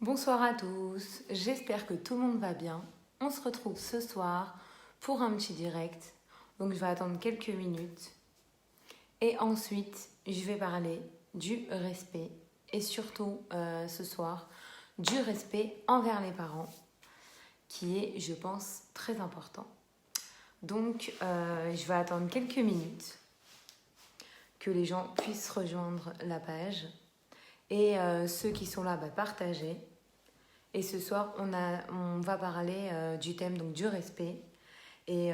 Bonsoir à tous, j'espère que tout le monde va bien. On se retrouve ce soir pour un petit direct, donc je vais attendre quelques minutes. Et ensuite, je vais parler du respect et surtout ce soir du respect envers les parents, qui est, je pense, très important. Donc, je vais attendre quelques minutes que les gens puissent rejoindre la page et ceux qui sont là, partager. Et ce soir, on va parler du thème donc, du respect. Et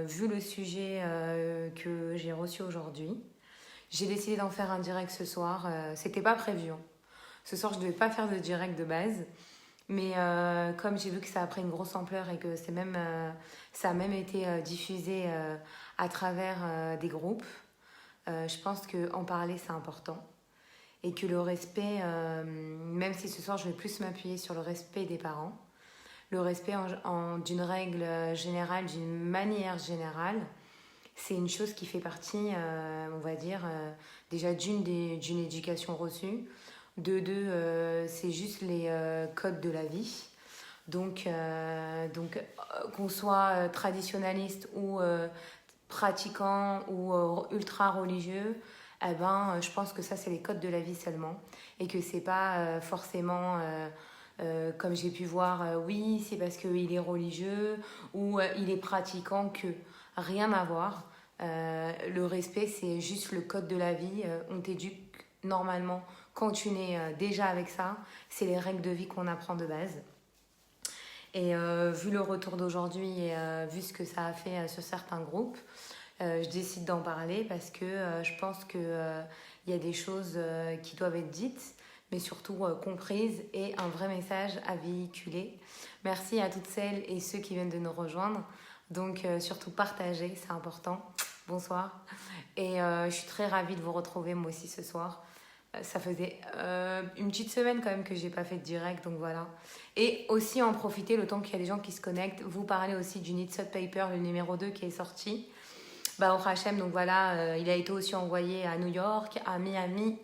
vu le sujet que j'ai reçu aujourd'hui, j'ai décidé d'en faire un direct ce soir. C'était pas prévu, hein. Ce soir, je devais pas faire de direct de base. Mais comme j'ai vu que ça a pris une grosse ampleur et que ça a même été diffusé à travers des groupes, je pense qu'en parler, c'est important. Et que le respect, même si ce soir je vais plus m'appuyer sur le respect des parents, le respect d'une règle générale, d'une manière générale, c'est une chose qui fait partie, on va dire, déjà d'une éducation reçue, de deux, c'est juste les codes de la vie. Donc qu'on soit traditionnaliste ou pratiquant ou ultra religieux, eh ben, je pense que ça, c'est les codes de la vie seulement. Et que c'est pas forcément, comme j'ai pu voir, oui, c'est parce qu'il est religieux ou il est pratiquant que rien à voir. Le respect, c'est juste le code de la vie. On t'éduque normalement quand tu nais déjà avec ça. C'est les règles de vie qu'on apprend de base. Et vu le retour d'aujourd'hui et vu ce que ça a fait sur certains groupes, je décide d'en parler parce que je pense qu'il y a des choses qui doivent être dites, mais surtout comprises et un vrai message à véhiculer. Merci à toutes celles et ceux qui viennent de nous rejoindre. Donc surtout partager, c'est important. Bonsoir. Et je suis très ravie de vous retrouver moi aussi ce soir. Ça faisait une petite semaine quand même que j'ai pas fait de direct, donc voilà. Et aussi en profiter le temps qu'il y a des gens qui se connectent. Vous parlez aussi du Need Sot Paper, le numéro 2 qui est sorti. Au Hachem, donc voilà, il a été aussi envoyé à New York, à Miami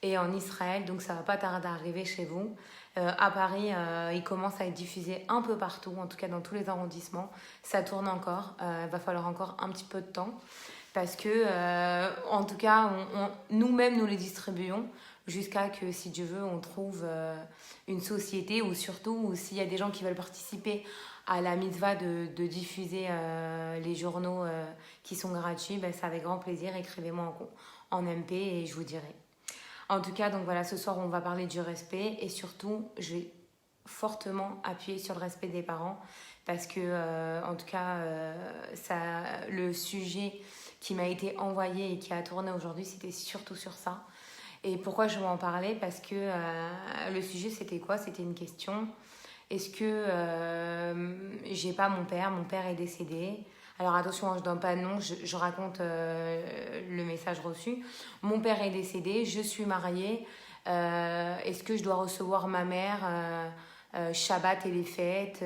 et en Israël, donc ça va pas tarder à arriver chez vous. À Paris, il commence à être diffusé un peu partout, en tout cas dans tous les arrondissements. Ça tourne encore, il va falloir encore un petit peu de temps. Parce que, en tout cas, nous-mêmes, nous les distribuons jusqu'à que, si Dieu veut, on trouve une société ou surtout, s'il y a des gens qui veulent participer à la mitzvah de diffuser les journaux qui sont gratuits, c'est avec grand plaisir. Écrivez-moi en MP et je vous dirai. En tout cas, donc voilà, ce soir, on va parler du respect et surtout, je vais fortement appuyer sur le respect des parents parce que, en tout cas, le sujet qui m'a été envoyé et qui a tourné aujourd'hui, c'était surtout sur ça. Et pourquoi je vais en parler? Parce que le sujet, c'était quoi? C'était une question. Est-ce que j'ai pas mon père? Mon père est décédé. Alors attention, je donne pas de nom, je raconte le message reçu. Mon père est décédé, je suis mariée. Est-ce que je dois recevoir ma mère Shabbat et les fêtes?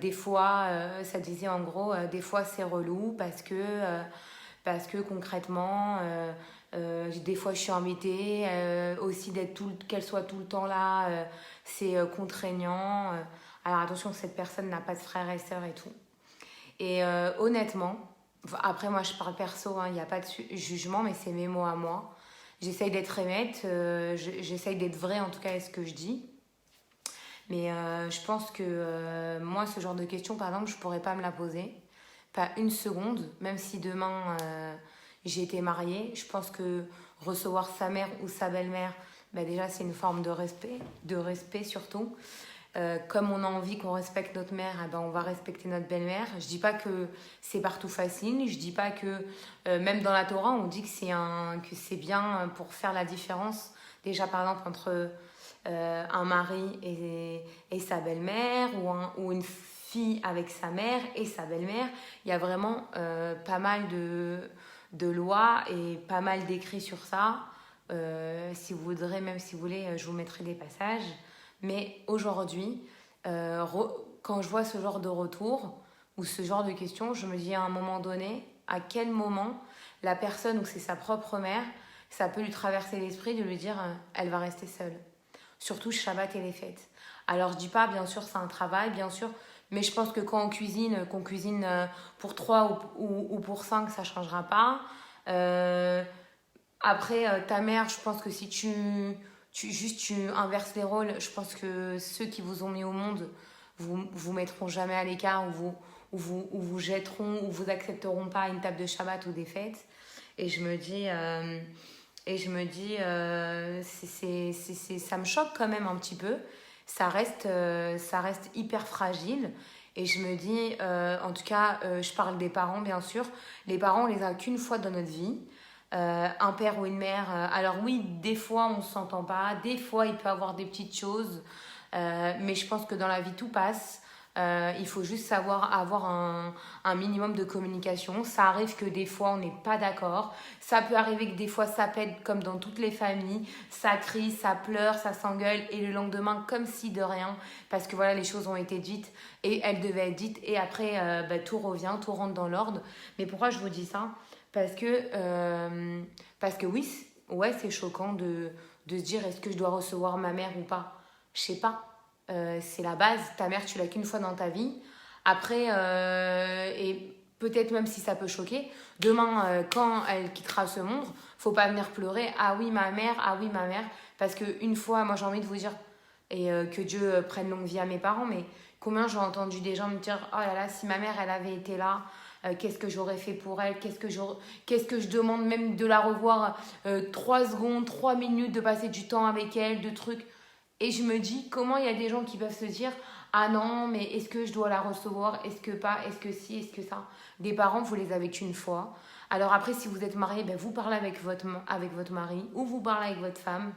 Des fois, ça disait en gros, des fois c'est relou parce que concrètement, des fois je suis embêtée, aussi qu'elle soit tout le temps là, c'est contraignant. Alors attention, cette personne n'a pas de frères et sœurs et tout. Et honnêtement, après moi je parle perso, il n'y a pas de jugement, mais c'est mes mots à moi. J'essaye d'être honnête, j'essaye d'être vraie en tout cas à ce que je dis. Mais je pense que moi, ce genre de questions, par exemple, je ne pourrais pas me la poser. Pas une seconde, même si demain j'ai été mariée. Je pense que recevoir sa mère ou sa belle-mère, déjà, c'est une forme de respect surtout. Comme on a envie qu'on respecte notre mère, on va respecter notre belle-mère. Je dis pas que c'est partout facile. Je dis pas que, même dans la Torah, on dit que c'est bien pour faire la différence. Déjà, par exemple, entre un mari et sa belle-mère ou une fille avec sa mère et sa belle-mère. Il y a vraiment pas mal de lois et pas mal d'écrits sur ça. Si vous voudrez, même si vous voulez, je vous mettrai des passages. Mais aujourd'hui, quand je vois ce genre de retour ou ce genre de questions, je me dis à un moment donné, à quel moment la personne ou c'est sa propre mère, ça peut lui traverser l'esprit de lui dire elle va rester seule. surtout Shabbat et les fêtes. Alors je dis pas, bien sûr, c'est un travail, bien sûr, mais je pense que quand on cuisine, qu'on cuisine pour 3 ou pour 5, ça changera pas. Euh, Après, ta mère, je pense que si tu inverses les rôles, je pense que ceux qui vous ont mis au monde vous mettront jamais à l'écart ou vous jetteront ou vous accepteront pas à une table de Shabbat ou des fêtes. Et je me dis, ça me choque quand même un petit peu. Ça reste hyper fragile. Et je me dis, en tout cas, je parle des parents, bien sûr. Les parents, on les a qu'une fois dans notre vie. Un père ou une mère. Alors oui, des fois, on ne s'entend pas. Des fois, il peut y avoir des petites choses. Mais je pense que dans la vie, tout passe. Il faut juste savoir avoir un minimum de communication. Ça arrive que des fois, on n'est pas d'accord. Ça peut arriver que des fois, ça pète comme dans toutes les familles. Ça crie, ça pleure, ça s'engueule. Et le lendemain, comme si de rien. Parce que voilà, les choses ont été dites et elles devaient être dites. Et après, tout revient, tout rentre dans l'ordre. Mais pourquoi je vous dis ça? Parce que oui, ouais, c'est choquant de se dire est-ce que je dois recevoir ma mère ou pas. Je sais pas. C'est la base. Ta mère, tu l'as qu'une fois dans ta vie. Après, et peut-être même si ça peut choquer, demain, quand elle quittera ce monde, faut pas venir pleurer. Ah oui, ma mère, ah oui, ma mère. Parce qu'une fois, moi j'ai envie de vous dire, et que Dieu prenne longue vie à mes parents, mais combien j'ai entendu des gens me dire oh là là, si ma mère, elle avait été là, qu'est-ce que j'aurais fait pour elle, qu'est-ce que je demande même de la revoir 3 secondes, 3 minutes, de passer du temps avec elle, de trucs. Et je me dis, comment il y a des gens qui peuvent se dire ah non, mais est-ce que je dois la recevoir? Est-ce que pas? Est-ce que si? Est-ce que ça? Des parents, vous les avez qu'une fois. Alors après, si vous êtes marié, ben vous parlez avec votre mari ou vous parlez avec votre femme.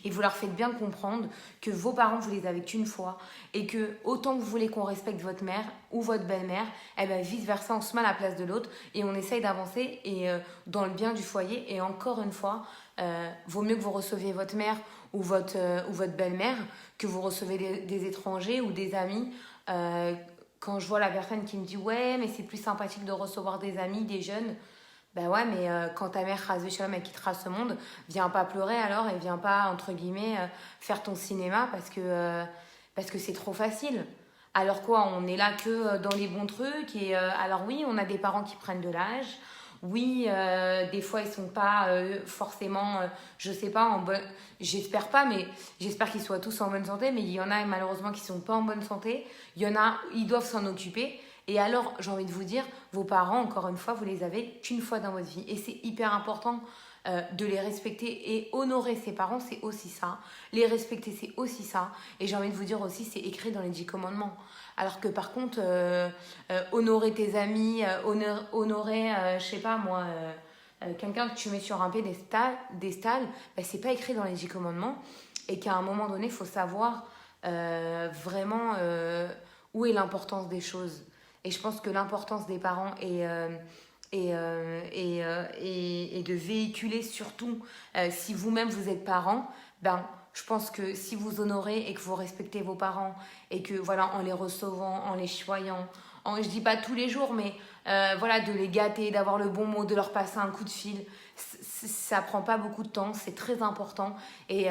Et vous leur faites bien comprendre que vos parents, vous les avez qu'une fois. Et que autant que vous voulez qu'on respecte votre mère ou votre belle-mère, eh ben vice-versa, on se met à la place de l'autre et on essaye d'avancer et, dans le bien du foyer. Et encore une fois, vaut mieux que vous receviez votre mère ou votre belle-mère que vous recevez des étrangers ou des amis. Quand je vois la personne qui me dit ouais, mais c'est plus sympathique de recevoir des amis, des jeunes. Ben ouais, mais quand ta mère, Razvé Shalom, elle quittera ce monde, viens pas pleurer alors et viens pas, entre guillemets, faire ton cinéma parce que c'est trop facile. Alors quoi, on est là que dans les bons trucs et alors oui, on a des parents qui prennent de l'âge. Oui, des fois ils sont pas forcément, je sais pas, j'espère pas, mais j'espère qu'ils soient tous en bonne santé, mais il y en a malheureusement qui sont pas en bonne santé. Il y en a, ils doivent s'en occuper. Et alors, j'ai envie de vous dire, vos parents, encore une fois, vous les avez qu'une fois dans votre vie. Et c'est hyper important de les respecter et honorer ses parents, c'est aussi ça. Les respecter, c'est aussi ça. Et j'ai envie de vous dire aussi, c'est écrit dans les 10 commandements. Alors que par contre, honorer tes amis, honorer, je sais pas moi, quelqu'un que tu mets sur un piédestal, ben, c'est pas écrit dans les 10 commandements. Et qu'à un moment donné, il faut savoir vraiment où est l'importance des choses. Et je pense que l'importance des parents est de véhiculer surtout, si vous-même vous êtes parent, ben, je pense que si vous honorez et que vous respectez vos parents et que voilà, en les recevant, en les choyant, je dis pas tous les jours, mais voilà, de les gâter, d'avoir le bon mot, de leur passer un coup de fil, ça prend pas beaucoup de temps, c'est très important. Et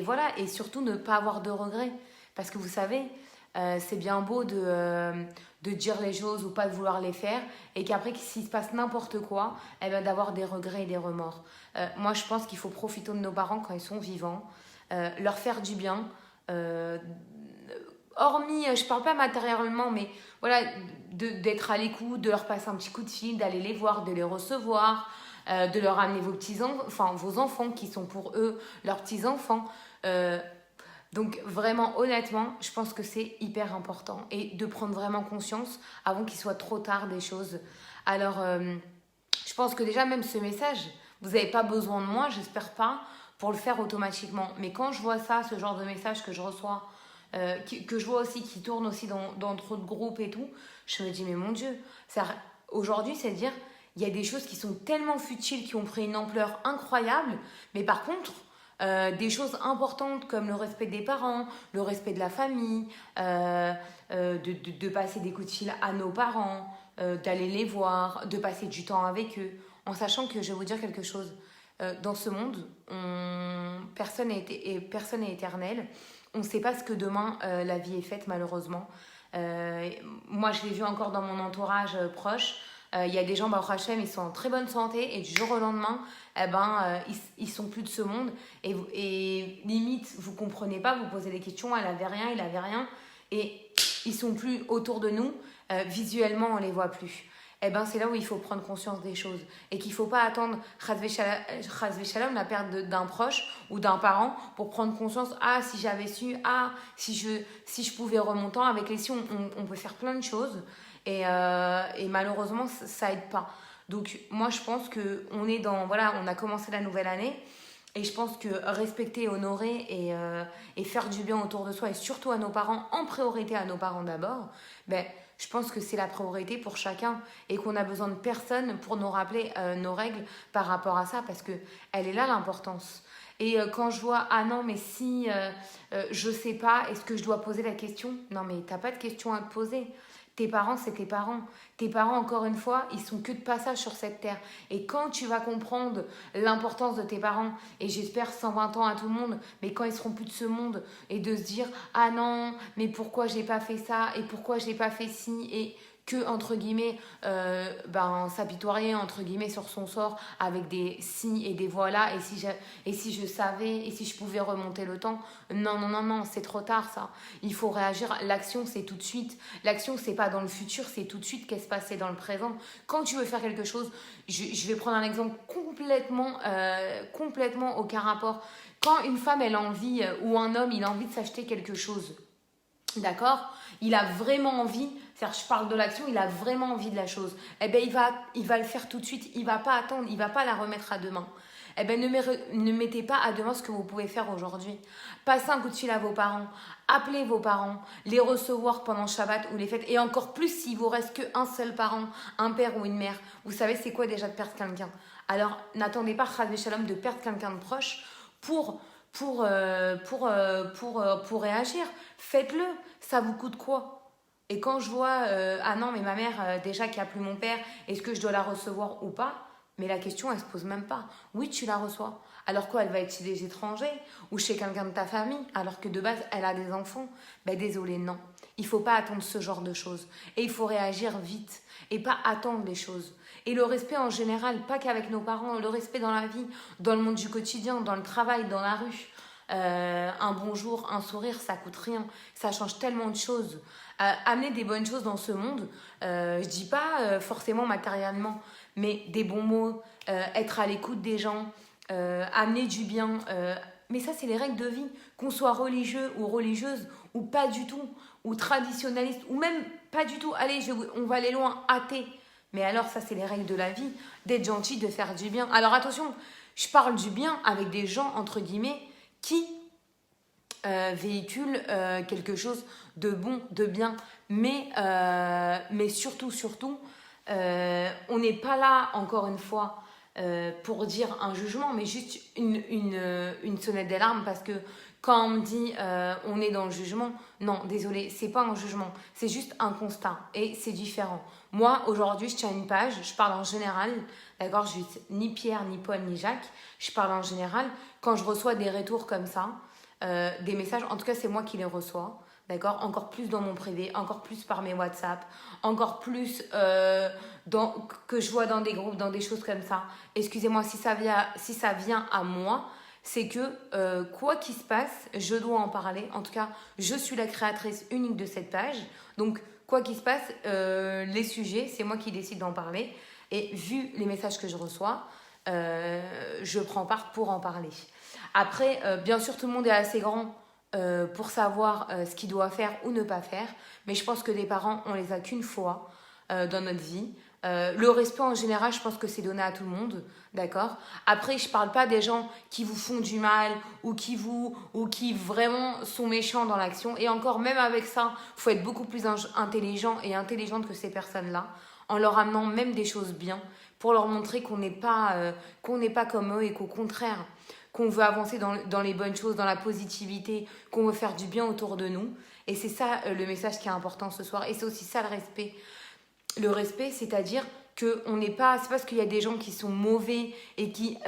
voilà, et surtout ne pas avoir de regrets. Parce que vous savez, c'est bien beau de dire les choses ou pas de vouloir les faire et qu'après s'il se passe n'importe quoi, eh ben, d'avoir des regrets et des remords. Moi je pense qu'il faut profiter de nos parents quand ils sont vivants, leur faire du bien, hormis, je parle pas matériellement, mais voilà, d'être à l'écoute, de leur passer un petit coup de fil, d'aller les voir, de les recevoir, de leur amener vos enfants qui sont pour eux leurs petits enfants. Donc vraiment, honnêtement, je pense que c'est hyper important et de prendre vraiment conscience avant qu'il soit trop tard des choses. Alors, je pense que déjà même ce message, vous n'avez pas besoin de moi, j'espère pas, pour le faire automatiquement. Mais quand je vois ça, ce genre de message que je reçois, que je vois aussi qui tourne aussi dans trop de groupes et tout, je me dis mais mon Dieu, aujourd'hui c'est dire, il y a des choses qui sont tellement futiles, qui ont pris une ampleur incroyable, mais par contre, des choses importantes comme le respect des parents, le respect de la famille, de passer des coups de fil à nos parents, d'aller les voir, de passer du temps avec eux, en sachant que je vais vous dire quelque chose. dans ce monde, personne n'est éternel. On ne sait pas ce que demain la vie est faite, malheureusement. Moi, je l'ai vu encore dans mon entourage proche. Il y a des gens, Baruch Hashem, ils sont en très bonne santé et du jour au lendemain, ils sont plus de ce monde. Et limite, vous comprenez pas, vous posez des questions, elle avait rien, il avait rien. Et ils sont plus autour de nous. Visuellement, on les voit plus. C'est là où il faut prendre conscience des choses et qu'il ne faut pas attendre Chas v'Shalom, la perte d'un proche ou d'un parent pour prendre conscience, si j'avais su, si je pouvais remonter. Avec les si, on peut faire plein de choses et malheureusement ça aide pas. Donc moi je pense que on a commencé la nouvelle année et je pense que respecter, honorer et faire du bien autour de soi et surtout à nos parents, en priorité à nos parents d'abord, je pense que c'est la priorité pour chacun et qu'on a besoin de personne pour nous rappeler nos règles par rapport à ça parce qu'elle est là l'importance. Et quand je vois, non mais si je sais pas, est-ce que je dois poser la question? Non mais t'as pas de question à te poser. Tes parents, c'est tes parents. Tes parents, encore une fois, ils sont que de passage sur cette terre. Et quand tu vas comprendre l'importance de tes parents, et j'espère 120 ans à tout le monde, mais quand ils seront plus de ce monde, et de se dire, non, mais pourquoi j'ai pas fait ça, et pourquoi j'ai pas fait ci, et que, entre guillemets, s'apitoyer, entre guillemets, sur son sort, avec des si et des voilà, et si je savais, et si je pouvais remonter le temps. Non, c'est trop tard, ça. Il faut réagir. L'action, c'est tout de suite. L'action, c'est pas dans le futur, c'est tout de suite qu'est-ce qui se passait dans le présent. Quand tu veux faire quelque chose, je vais prendre un exemple complètement aucun rapport. Quand une femme, elle a envie, ou un homme, il a envie de s'acheter quelque chose, d'accord? Il a vraiment envie, c'est-à-dire je parle de l'action, il a vraiment envie de la chose. Il va le faire tout de suite, il va pas attendre, il va pas la remettre à demain. Ne mettez pas à demain ce que vous pouvez faire aujourd'hui. Passez un coup de fil à vos parents, appelez vos parents, les recevoir pendant Shabbat ou les fêtes, et encore plus s'il vous reste qu'un seul parent, un père ou une mère. Vous savez c'est quoi déjà de perdre quelqu'un? Alors n'attendez pas, Chas v'Shalom, de perdre quelqu'un de proche pour réagir. Faites-le, ça vous coûte quoi? Et quand je vois, non mais ma mère déjà qui a plus mon père, est-ce que je dois la recevoir ou pas? Mais la question elle se pose même pas. Oui tu la reçois. Alors quoi, elle va être chez des étrangers ou chez quelqu'un de ta famille alors que de base elle a des enfants? Désolé, non. Il faut pas attendre ce genre de choses. Et il faut réagir vite et pas attendre les choses. Et le respect en général, pas qu'avec nos parents, le respect dans la vie, dans le monde du quotidien, dans le travail, dans la rue. Un bonjour, un sourire, ça coûte rien. Ça change tellement de choses. Amener des bonnes choses dans ce monde, je dis pas forcément matériellement, mais des bons mots, être à l'écoute des gens, amener du bien. Mais ça, c'est les règles de vie. Qu'on soit religieux ou religieuse, ou pas du tout, ou traditionnaliste, ou même pas du tout. Allez, on va aller loin, athée. Mais alors, ça, c'est les règles de la vie. D'être gentil, de faire du bien. Alors, attention, je parle du bien avec des gens, entre guillemets, qui véhiculent quelque chose de bon, de bien. Mais surtout, on n'est pas là, encore une fois, pour dire un jugement, mais juste une sonnette d'alarme, parce que quand on me dit on est dans le jugement, non, désolé, c'est pas un jugement, c'est juste un constat et c'est différent. Moi, aujourd'hui, je tiens une page, je parle en général, d'accord, je suis ni Pierre, ni Paul, ni Jacques, je parle en général. Quand je reçois des retours comme ça, des messages, en tout cas, c'est moi qui les reçois. D'accord, encore plus dans mon privé, encore plus par mes WhatsApp, encore plus que je vois dans des groupes, dans des choses comme ça. Excusez-moi, si ça vient à moi, c'est que quoi qu'il se passe, je dois en parler. En tout cas, je suis la créatrice unique de cette page. Donc, quoi qu'il se passe, les sujets, c'est moi qui décide d'en parler. Et vu les messages que je reçois, je prends part pour en parler. Après, bien sûr, tout le monde est assez grand pour savoir ce qu'il doit faire ou ne pas faire. Mais je pense que des parents, on les a qu'une fois dans notre vie. Le respect en général, je pense que c'est donné à tout le monde, d'accord? Après, je parle pas des gens qui vous font du mal ou qui vraiment sont méchants dans l'action. Et encore, même avec ça, faut être beaucoup plus intelligent et intelligente que ces personnes-là, en leur amenant même des choses bien, pour leur montrer qu'on n'est pas comme eux et qu'au contraire, qu'on veut avancer dans les bonnes choses, dans la positivité, qu'on veut faire du bien autour de nous. Et c'est ça le message qui est important ce soir. Et c'est aussi ça le respect. Le respect, c'est-à-dire que on n'est pas, c'est parce qu'il y a des gens qui sont mauvais et qui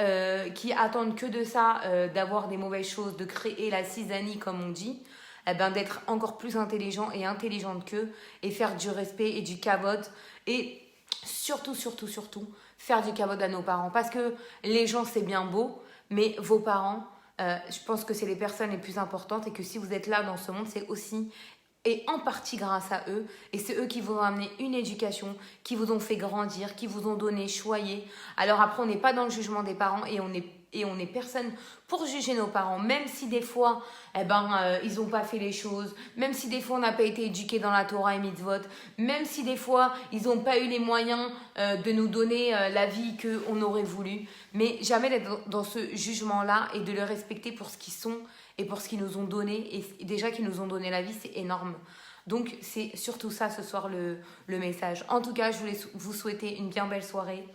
attendent que de ça, d'avoir des mauvaises choses, de créer la cisanie comme on dit, eh ben, d'être encore plus intelligent et intelligente qu'eux et faire du respect et du kavod et surtout, surtout, surtout faire du kavod à nos parents parce que les gens c'est bien beau, mais vos parents, je pense que c'est les personnes les plus importantes et que si vous êtes là dans ce monde, c'est aussi et en partie grâce à eux. Et c'est eux qui vous ont amené une éducation, qui vous ont fait grandir, qui vous ont donné, choyé. Alors après, on n'est pas dans le jugement des parents et on n'est personne pour juger nos parents, même si des fois, ils n'ont pas fait les choses, même si des fois, on n'a pas été éduqués dans la Torah et mitzvot, même si des fois, ils n'ont pas eu les moyens de nous donner la vie qu'on aurait voulu. Mais jamais d'être dans ce jugement-là et de les respecter pour ce qu'ils sont et pour ce qu'ils nous ont donné. Et déjà qu'ils nous ont donné la vie, c'est énorme. Donc, c'est surtout ça ce soir le message. En tout cas, je voulais vous souhaiter une bien belle soirée.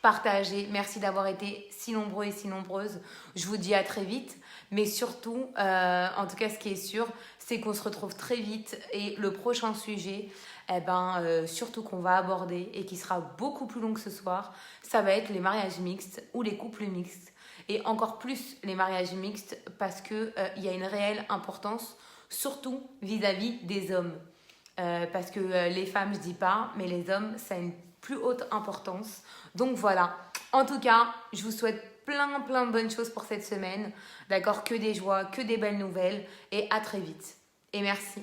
Partagez. Merci d'avoir été si nombreux et si nombreuses. Je vous dis à très vite. Mais surtout, en tout cas, ce qui est sûr, c'est qu'on se retrouve très vite. Et le prochain sujet, surtout qu'on va aborder et qui sera beaucoup plus long que ce soir, ça va être les mariages mixtes ou les couples mixtes. Et encore plus les mariages mixtes parce qu'il y a une réelle importance, surtout vis-à-vis des hommes. Parce que les femmes, je dis pas, mais les hommes, ça a une plus haute importance. Donc voilà, en tout cas, je vous souhaite plein de bonnes choses pour cette semaine. D'accord, que des joies, que des belles nouvelles et à très vite. Et merci.